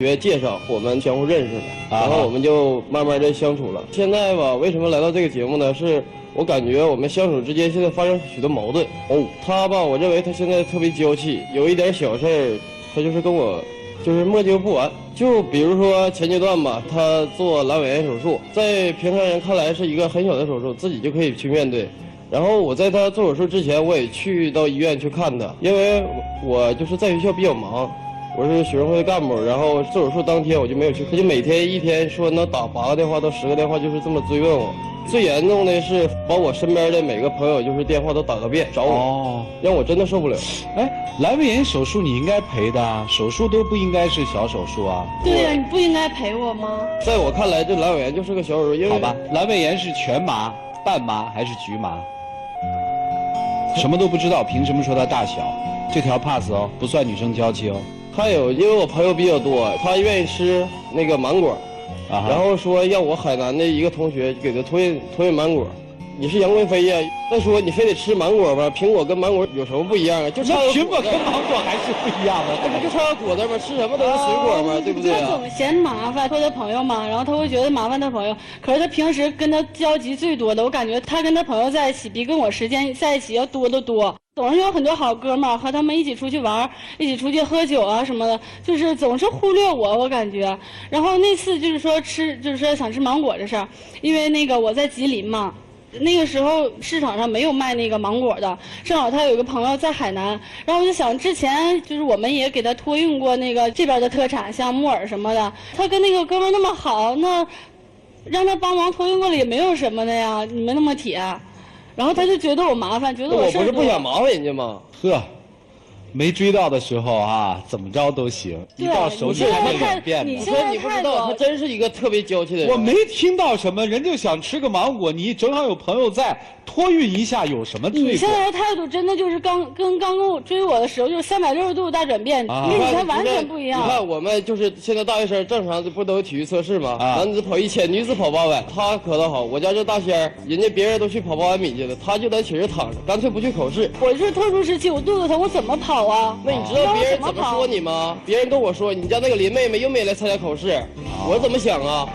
学介绍，我们相互认识了，然后我们就慢慢的相处了。现在吧，为什么来到这个节目呢？是我感觉我们相处之间现在发生许多矛盾。他吧，我认为他现在特别娇气，有一点小事儿，他就是跟我就是磨叽不完。就比如说前阶段吧，他做阑尾炎手术，在平常人看来是一个很小的手术，自己就可以去面对。然后我在他做手术之前，我也去到医院去看他，因为我就是在学校比较忙。我是学生会的干部，然后做手术当天我就没有去，他就每天一天说能打8个电话到10个电话，就是这么追问我。最严重的是把我身边的每个朋友就是电话都打个遍找我，让我真的受不了。哎，阑尾炎手术你应该赔的啊，手术都不应该是小手术啊。对呀，你不应该赔我吗？在我看来，这阑尾炎就是个小手术，因为好吧，阑尾炎是全麻、半麻还是局麻？什么都不知道，凭什么说它大小？这条 pass 哦，不算女生娇气哦。还有，因为我朋友比较多，他愿意吃那个芒果，然后说让我海南的一个同学给他托运芒果。你是杨贵妃呀？再说你非得吃芒果吧？苹果跟芒果有什么不一样啊？就差个苹果跟芒果还是不一样的，那不就差个果子吗？吃什么都是水果嘛，对不对他总嫌麻烦，托他朋友嘛，然后他会觉得麻烦他朋友。可是他平时跟他交集最多的，我感觉他跟他朋友在一起比跟我时间在一起要多得多。总是有很多好哥们儿和他们一起出去玩，一起出去喝酒啊什么的，就是总是忽略我感觉。然后那次就是说就是说想吃芒果的事儿，因为那个我在吉林嘛，那个时候市场上没有卖那个芒果的，正好他有一个朋友在海南，然后我就想之前就是我们也给他托运过那个这边的特产，像木耳什么的，他跟那个哥们儿那么好，那让他帮忙托运过来也没有什么的呀，你们那么铁。然后他就觉得我麻烦，觉得我不是不想麻烦人家吗？呵，没追到的时候啊，怎么着都行，一到手里还能演变。你现在你不知道，他真是一个特别娇气的人。我没听到什么，人就想吃个芒果，你正好有朋友在，托运一下有什么罪过？你现在的态度真的就是刚跟我追我的时候就是360度大转变，跟以前完全不一样。你看我们就是现在大学生正常不都有体育测试吗？男子跑1000，女子跑800。他可倒好，我家这大仙儿，人家别人都去跑800米去了，他就在寝室躺着，干脆不去考试。我是特殊时期，我肚子疼，我怎么跑啊？那你知道别人怎么说你吗？别人跟我说你家那个林妹妹又没来参加考试，我怎么想啊？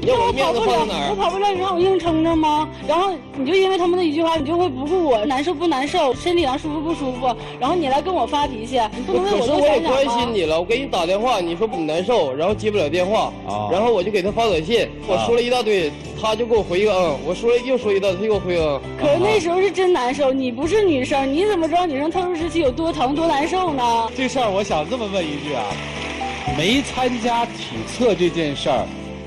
你要我面子放在哪儿？我跑不了，你让我硬撑着吗？然后你就因为他们的一句话，你就会不顾我难受不难受，身体上舒服不舒服，然后你来跟我发脾气，你不能为我多想想吗？可是我也关心你了，我给你打电话，你说你难受，然后接不了电话，然后我就给他发短信，我说了一大堆，他就给我回一个我又说一大堆，他给我回可是那时候是真难受，你不是女生，你怎么知道女生特殊时期有多疼多难受呢？这事儿我想这么问一句啊，没参加体测这件事儿。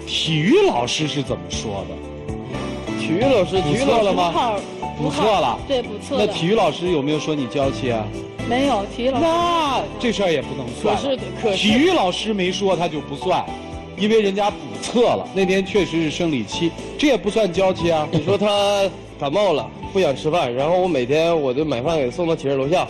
体育老师是怎么说的？体育老师了吗？补测了。对，补测。那体育老师有没有说你娇气啊？没有，体育老师。那这事儿也不能算。可是体育老师没说他就不算，因为人家补测了。那天确实是生理期，这也不算娇气啊。你说他感冒了，不想吃饭，然后我每天我就买饭给他送到寝室楼下，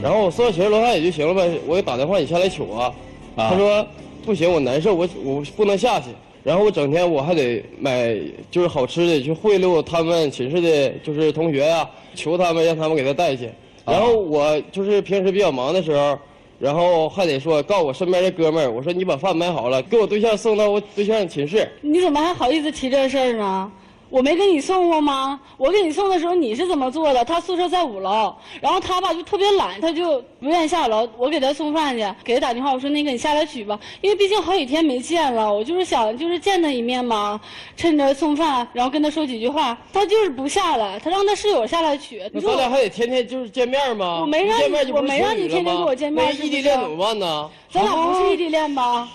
然后我送到寝室楼下也就行了呗。我给打电话，你下来取我。他说不行，我难受，我不能下去。然后我整天我还得买就是好吃的去贿赂他们寝室的就是同学呀，求他们让他们给他带去。然后我就是平时比较忙的时候，然后还得说告诉我身边的哥们儿，我说你把饭买好了，给我对象送到我对象寝室。你怎么还好意思提这事儿呢？我没给你送过吗？我给你送的时候你是怎么做的？他宿舍在5楼，然后他吧就特别懒，他就不愿意下楼。我给他送饭去，给他打电话，我说那个你下来取吧，因为毕竟好几天没见了，我就是想就是见他一面嘛，趁着送饭，然后跟他说几句话。他就是不下来，他让他室友下来取。那咱俩还得天天就是见面吗？我没让你天天跟我见面，那异地恋怎么办呢？咱俩不是异地恋吧？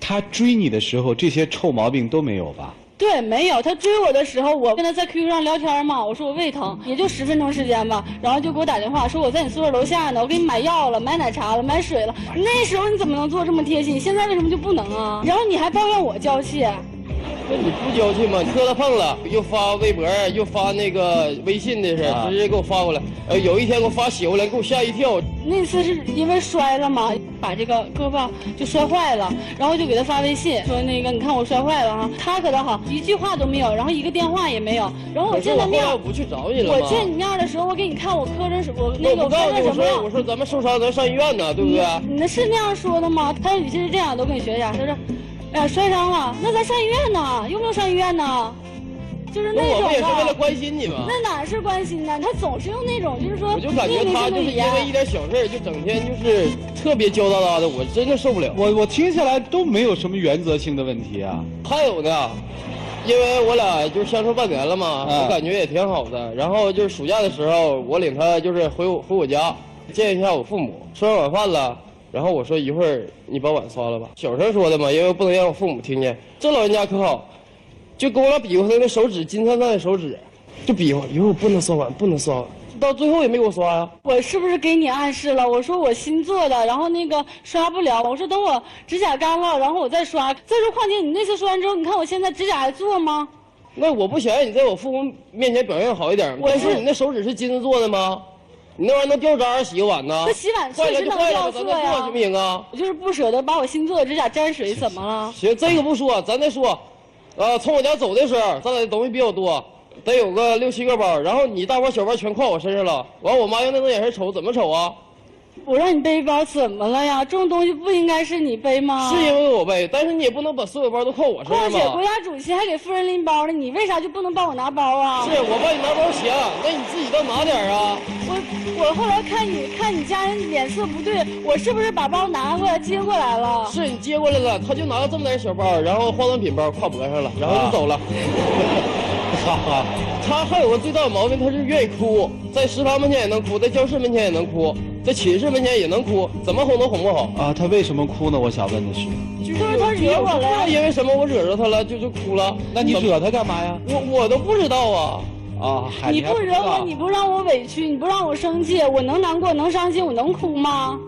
他追你的时候，这些臭毛病都没有吧？对，没有。他追我的时候，我跟他在 QQ 上聊天嘛，我说我胃疼，也就10分钟时间吧，然后就给我打电话说我在你宿舍楼下呢，我给你买药了，买奶茶了，买水了。那时候你怎么能做这么贴心？现在为什么就不能啊？然后你还抱怨我娇气。那你不娇气吗？磕了碰了，又发微博，又发那个微信的事，直接给我发过来。有一天给我发写过来，给我吓一跳。那次是因为摔了嘛，把这个胳膊就摔坏了，然后就给他发微信说那个你看我摔坏了哈，他可倒好，一句话都没有，然后一个电话也没有，然后我见他面，我不去找你了吗？我见你面的时候，我给你看我磕着什么，那个我告诉你，我说咱们受伤咱上医院呢，对不对？你是那样说的吗？他语气是这样，都跟你学一下，他说，哎呀摔伤了，那咱上医院呢，用不用上医院呢？就是那种的。我们也是为了关心你嘛。那哪是关心呢？他总是用那种，就是说，我就感觉他就是因为一点小事就整天就是特别娇哒哒的，我真的受不了。我听下来都没有什么原则性的问题啊。还有呢，因为我俩就是相处半年了嘛，我感觉也挺好的。然后就是暑假的时候，我领他就是回我家见一下我父母，吃完晚饭了。然后我说一会儿你把碗刷了吧，小声说的嘛，因为不能让我父母听见。这老人家可好。就跟我俩比划他那手指金灿灿的手指，就比划，以后我不能刷碗，不能刷碗，到最后也没给我刷呀。我是不是给你暗示了？我说我新做的，然后那个刷不了，我说等我指甲干了，然后我再刷。再说况且你那次刷完之后，你看我现在指甲还做吗？那我不想让你在我父母面前表现好一点。但是你那手指是金子做的吗？你那玩意儿能掉渣洗个碗呢？那洗碗确实能掉色呀。行不行啊？我就是不舍得把我新做的指甲沾水，怎么了？行，这个不说，咱再说。从我家走的时候，咱俩的东西比较多，得有个6、7个包，然后你大包小包全挎我身上了。完，我妈用那种眼神瞅，怎么瞅啊？我让你背包怎么了呀？这种东西不应该是你背吗？是因为我背，但是你也不能把所有包都靠我身上吧？况且国家主席还给夫人拎包呢，你为啥就不能帮我拿包啊？是我帮你拿包行，那你自己倒拿点啊。我后来看你家人脸色不对，我是不是把包拿过来接过来了？是你接过来了，他就拿了这么点小包，然后化妆品包挎脖上了，然后就走了。他还有个最大的毛病，他是愿意哭，在食堂门前也能哭，在教室门前也能哭，在寝室门前也能哭，怎么哄都哄不好啊。他为什么哭呢？我想问的是，就是他惹我了，因为什么我惹着他了就哭了。那你惹他干嘛呀？我都不知道啊。你不惹我，你不让我委屈，你不让我生气，我能难过能伤心，我能哭吗？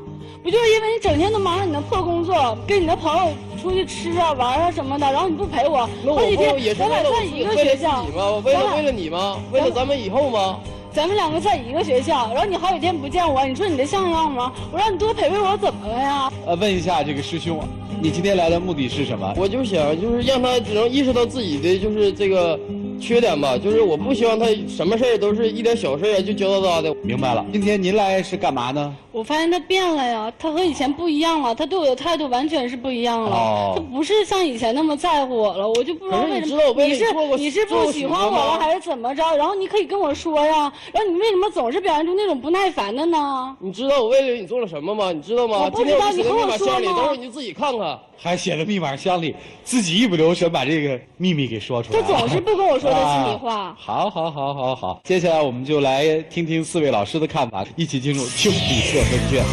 不就是因为你整天都忙着你的破工作，跟你的朋友出去吃啊玩啊什么的，然后你不陪我，好几天咱俩在一个学校，为了你吗？为了咱们以后吗？咱们两个在一个学校，然后你好几天不见我，你说你这像样吗？我让你多陪陪我，怎么了呀？问一下这个师兄，你今天来的目的是什么？我就想就是让他只能意识到自己的就是这个缺点吧，就是我不希望他什么事儿都是一点小事啊就娇哒哒的。明白了。今天您来是干嘛呢？我发现他变了呀，他和以前不一样了，他对我的态度完全是不一样了。他不是像以前那么在乎我了，我就不知道为什么。你是不喜欢我了还是怎么着？然后你可以跟我说呀，然后你为什么总是表现出那种不耐烦的呢？你知道我为了你做了什么吗？你知道吗？我不知道，你和我说吗？等会儿你就自己看看。还写在密码箱里，自己一不留神把这个秘密给说出来。他总是不跟我说他心里话。好，接下来我们就来听听4位老师的看法，一起进入听笔测问卷。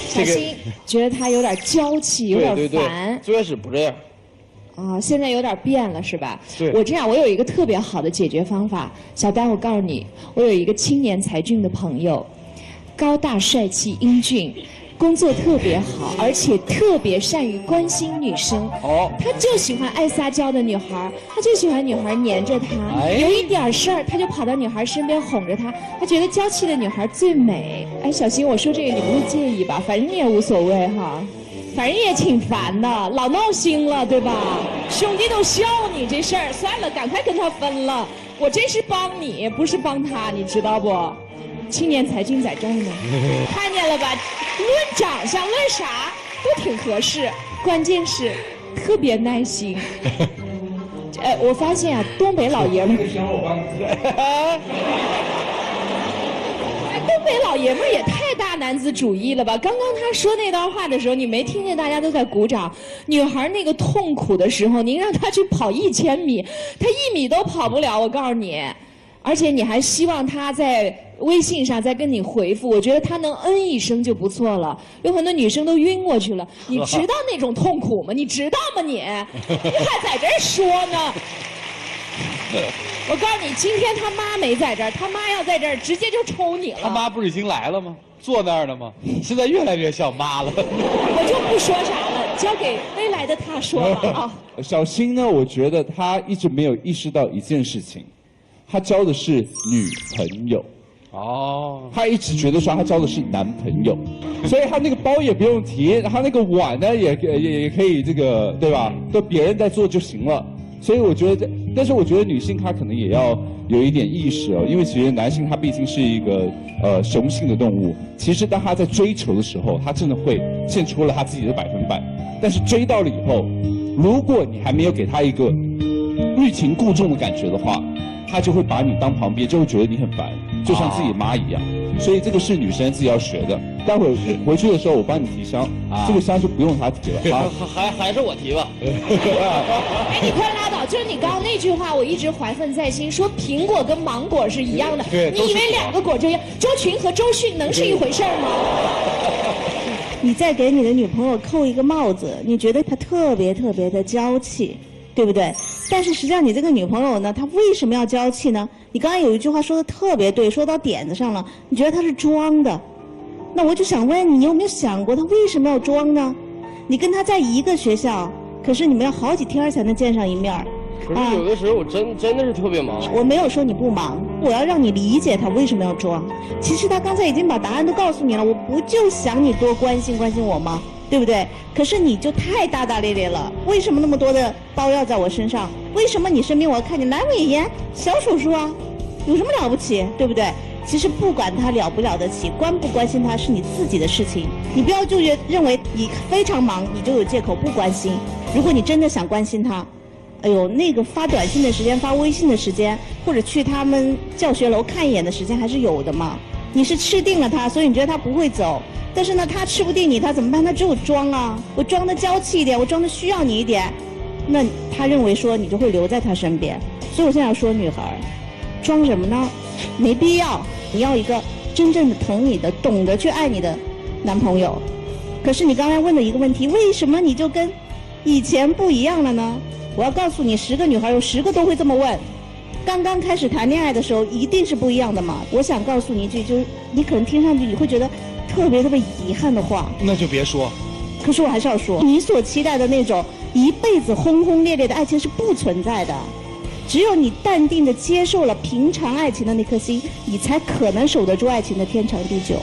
小新觉得他有点娇气，有点烦。最开始不这样。现在有点变了是吧？对。我有一个特别好的解决方法，小丹，我告诉你，我有一个青年才俊的朋友，高大帅气英俊。工作特别好，而且特别善于关心女生。他就喜欢爱撒娇的女孩，他就喜欢女孩黏着他。有一点事儿，他就跑到女孩身边哄着她。他觉得娇气的女孩最美。哎，小新，我说这个你不会介意吧？反正你也无所谓哈，反正也挺烦的，老闹心了，对吧？兄弟都笑你这事儿，算了，赶快跟他分了。我这是帮你，不是帮他，你知道不？青年才俊在这儿呢，看见了吧？论长相，论啥都挺合适，关键是特别耐心。我发现啊，东北老爷们儿，东北老爷们儿也太大男子主义了吧？刚刚他说那段话的时候，你没听见大家都在鼓掌？女孩那个痛苦的时候，您让她去跑1000米，她1米都跑不了，我告诉你。而且你还希望他在微信上再跟你回复，我觉得他能一声就不错了。有很多女生都晕过去了，你知道那种痛苦吗？你知道吗你还在这儿说呢？我告诉你，今天他妈没在这儿，他妈要在这儿，直接就抽你了。他妈不是已经来了吗？坐那儿了吗？现在越来越像妈了。我就不说啥了，交给未来的他说吧啊。小新呢，我觉得他一直没有意识到一件事情。他交的是女朋友，哦，他一直觉得说他交的是男朋友，所以他那个包也不用提，他那个碗呢也可以这个对吧？都别人在做就行了。所以我觉得，但是我觉得女性她可能也要有一点意识哦，因为其实男性他毕竟是一个雄性的动物。其实当他在追求的时候，他真的会献出了他自己的100%。但是追到了以后，如果你还没有给他一个欲擒故纵的感觉的话，他就会把你当旁边，就会觉得你很烦，就像自己妈一样。所以这个是女生自己要学的。待会儿回去的时候，我帮你提箱，这个箱就不用他提了。还是我提吧。哎，你快拉倒！就是你刚刚那句话，我一直怀恨在心。说苹果跟芒果是一样的，你以为2个果就一样？周群和周迅能是一回事吗？你再给你的女朋友扣一个帽子，你觉得她特别的娇气，对不对？但是实际上你这个女朋友呢，她为什么要娇气呢？你刚才有一句话说的特别对，说到点子上了。你觉得她是装的，那我就想问你，你有没有想过她为什么要装呢？你跟她在一个学校，可是你们要好几天才能见上一面。可是有的时候我真的是特别忙。我没有说你不忙，我要让你理解他为什么要装。其实他刚才已经把答案都告诉你了，我不就想你多关心关心我吗？对不对？可是你就太大大咧咧了。为什么那么多的包要在我身上？为什么你身边我要看见阑尾炎、小手术啊？有什么了不起？对不对？其实不管他了不了得起，关不关心他是你自己的事情。你不要就认为你非常忙，你就有借口不关心。如果你真的想关心他，哎呦，那个发短信的时间、发微信的时间，或者去他们教学楼看一眼的时间还是有的嘛。你是吃定了他，所以你觉得他不会走。但是呢，他吃不定你，他怎么办？他只有装啊，我装的娇气一点，我装的需要你一点，那他认为说你就会留在他身边。所以我现在要说女孩，装什么呢？没必要。你要一个真正的疼你的、懂得去爱你的男朋友。可是你刚才问的一个问题，为什么你就跟以前不一样了呢？我要告诉你，10个女孩有10个都会这么问。刚刚开始谈恋爱的时候，一定是不一样的嘛。我想告诉你一句，就是你可能听上去你会觉得特别遗憾的话。那就别说。可是我还是要说，你所期待的那种一辈子轰轰烈烈的爱情是不存在的。只有你淡定地接受了平常爱情的那颗心，你才可能守得住爱情的天长地久。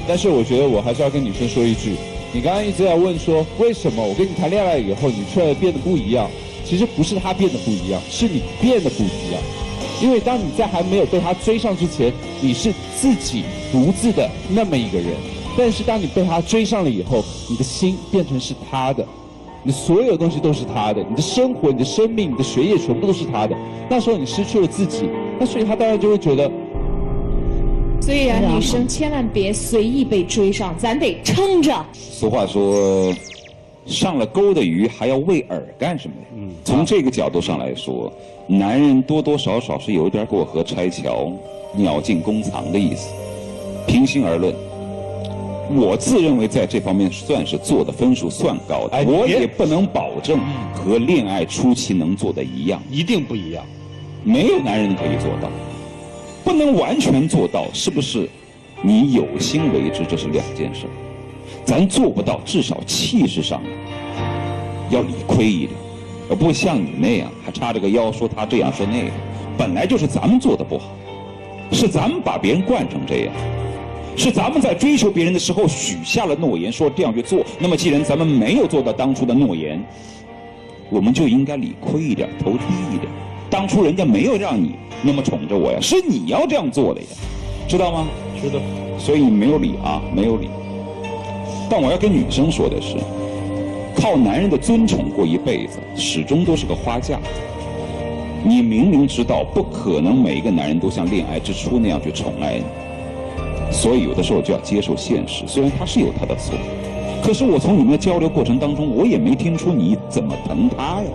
但是我觉得我还是要跟女生说一句，你刚刚一直在问说，为什么我跟你谈恋爱以后，你却变得不一样？其实不是他变得不一样，是你变得不一样。因为当你在还没有被他追上之前，你是自己独自的那么一个人。但是当你被他追上了以后，你的心变成是他的，你所有东西都是他的，你的生活、你的生命、你的学业全部都是他的。那时候你失去了自己，那所以他当然就会觉得。所以啊，女生千万别随意被追上，咱得撑着。俗话说，上了钩的鱼还要喂饵干什么呀？从这个角度上来说，男人多多少少是有一点过河拆桥、鸟尽弓藏的意思。平心而论，我自认为在这方面算是做的分数算高的，我也不能保证和恋爱初期能做的一样，一定不一样。没有男人可以做到，不能完全做到，是不是？你有心为之，这是2件事。咱做不到，至少气势上要理亏一点，而不像你那样还叉着个腰说他这样说那样。本来就是咱们做的不好，是咱们把别人惯成这样，是咱们在追求别人的时候许下了诺言，说这样去做。那么既然咱们没有做到当初的诺言，我们就应该理亏一点，头低一点。当初人家没有让你那么宠着我呀，是你要这样做的呀，知道吗？知道。所以没有理啊，没有理。但我要跟女生说的是，靠男人的尊宠过一辈子，始终都是个花架。你明明知道不可能每一个男人都像恋爱之初那样去宠爱你，所以有的时候就要接受现实。虽然他是有他的错，可是我从你们的交流过程当中，我也没听出你怎么疼他呀。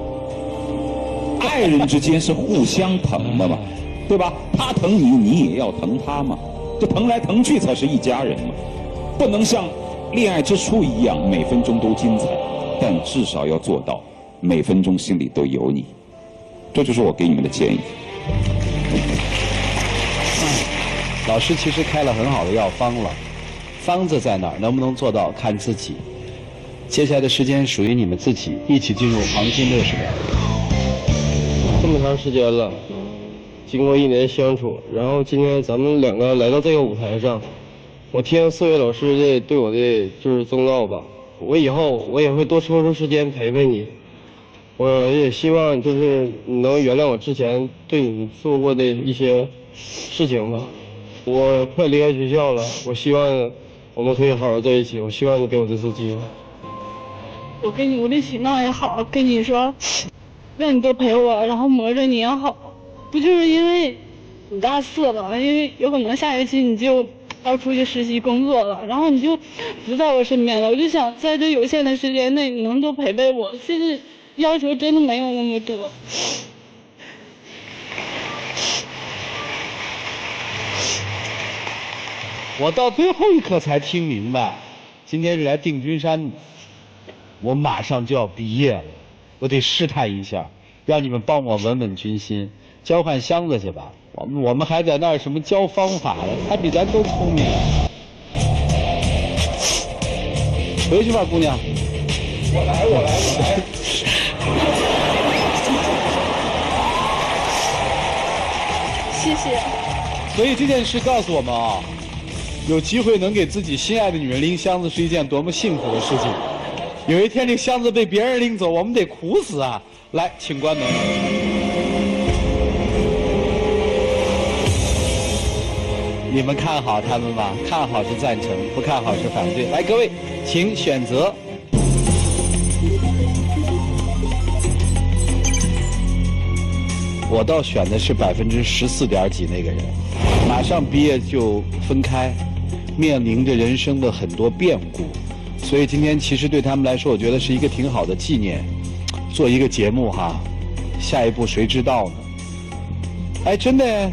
爱人之间是互相疼的嘛，对吧？他疼你，你也要疼他嘛，这疼来疼去才是一家人嘛。不能像恋爱之初一样每分钟都精彩，但至少要做到每分钟心里都有你。这就是我给你们的建议。老师其实开了很好的药方了，方子在哪儿，能不能做到看自己。接下来的时间属于你们自己，一起进入黄金60秒。这么长时间了，经过1年的相处，然后今天咱们2个来到这个舞台上，我听4位老师的对我的就是忠告吧，我以后我也会多抽出时间陪陪你，我也希望就是你能原谅我之前对你做过的一些事情吧。我快离开学校了，我希望我们可以好好在一起，我希望你给我这次机会。我跟你无理取闹也好，跟你说让你多陪我，然后磨着你也好，不就是因为你大4了，因为有可能下学期你就要出去实习工作了，然后你就不在我身边了，我就想在这有限的时间内你能多陪陪我，现在要求真的没有那么多。我到最后一刻才听明白，今天是来定军山的。我马上就要毕业了，我得试探一下，让你们帮我稳稳军心，交换箱子去吧。我们还在那儿什么教方法了，他比咱都聪明。回去吧，姑娘。我来。谢谢。所以这件事告诉我们啊，有机会能给自己心爱的女人拎箱子是一件多么幸福的事情。有一天这箱子被别人拎走，我们得苦死啊！来，请关门。你们看好他们吧，看好是赞成，不看好是反对。来，各位，请选择。我倒选的是14%点几那个人，马上毕业就分开，面临着人生的很多变故。所以今天其实对他们来说，我觉得是一个挺好的纪念，做一个节目哈，下一步谁知道呢？哎，真的，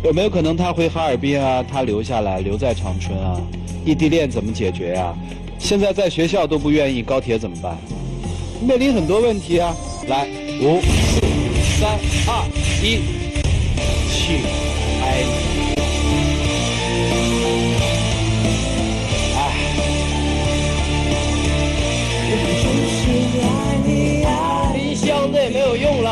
有没有可能他回哈尔滨啊？他留下来，留在长春啊？异地恋怎么解决呀？现在在学校都不愿意，高铁怎么办？面临很多问题啊！来，5、4、3、2、1，去爱你。拎箱子也没有用了。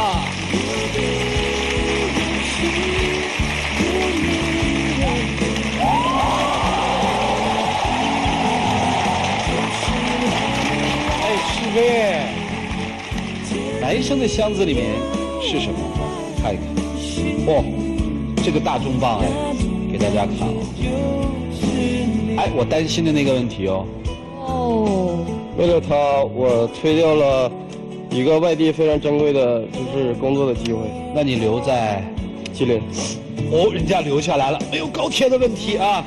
哎，是呗。男生的箱子里面是什么？看一看。哦，这个大重磅哎，给大家看哦。哎，我担心的那个问题哦。哦。为了他，我推掉了一个外地非常珍贵的就是工作的机会。那你留在吉林？哦，人家留下来了，没有高铁的问题啊。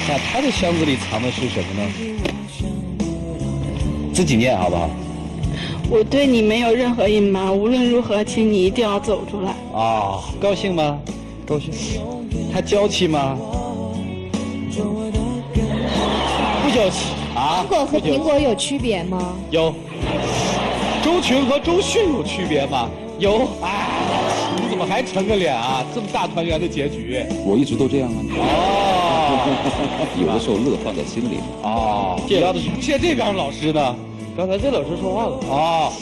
那他的箱子里藏的是什么呢？自己念好不好？我对你没有任何隐瞒，无论如何，请你一定要走出来。哦，高兴吗？高兴。他娇气吗？不娇气啊。苹果和苹果有区别吗？有。周群和周迅有区别吗？有。哎，你怎么还沉个脸啊？这么大团圆的结局。我一直都这样啊。哦。有的时候乐放在心里。哦。要的是不屑这边老师呢？刚才这老师说话了。哦，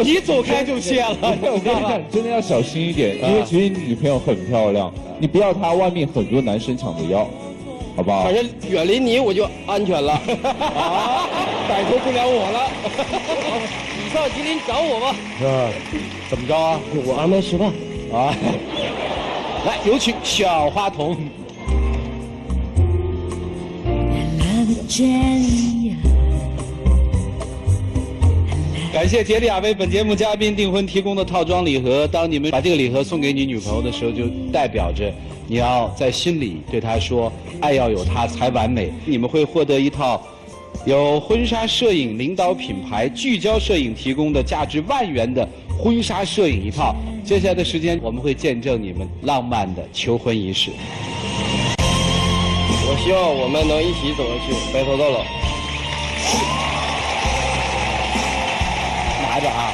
你走开就谢了。我跟你讲，真的要小心一点，因为其实你女朋友很漂亮，你不要她外面很多男生抢着要，好不好？反正远离你我就安全了。啊，摆脱不了我了。你上吉林找我吧。怎么着啊？我安排吃饭啊。来，有请小花童。感谢杰里亚为本节目嘉宾订婚提供的套装礼盒。当你们把这个礼盒送给你女朋友的时候，就代表着你要在心里对她说，爱要有她才完美。你们会获得一套由婚纱摄影领导品牌聚焦摄影提供的价值1万元的婚纱摄影一套。接下来的时间，我们会见证你们浪漫的求婚仪式。我希望我们能一起走下去，白头到老。拿着啊。